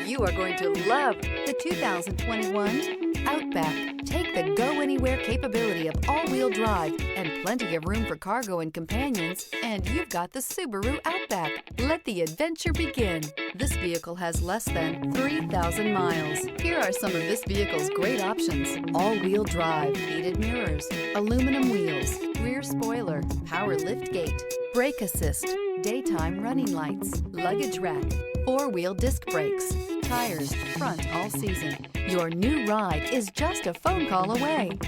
You are going to love the 2021 Outback. Take the go-anywhere capability of all-wheel drive and plenty of room for cargo and companions, and you've got the Subaru Outback. Let the adventure begin. This vehicle has less than 3,000 miles. Here are some of this vehicle's great options: all-wheel drive, heated mirrors, aluminum wheels, rear spoiler, power liftgate, brake assist, daytime running lights, luggage rack, four-wheel disc brakes, tires, front all season. Your new ride is just a phone call away.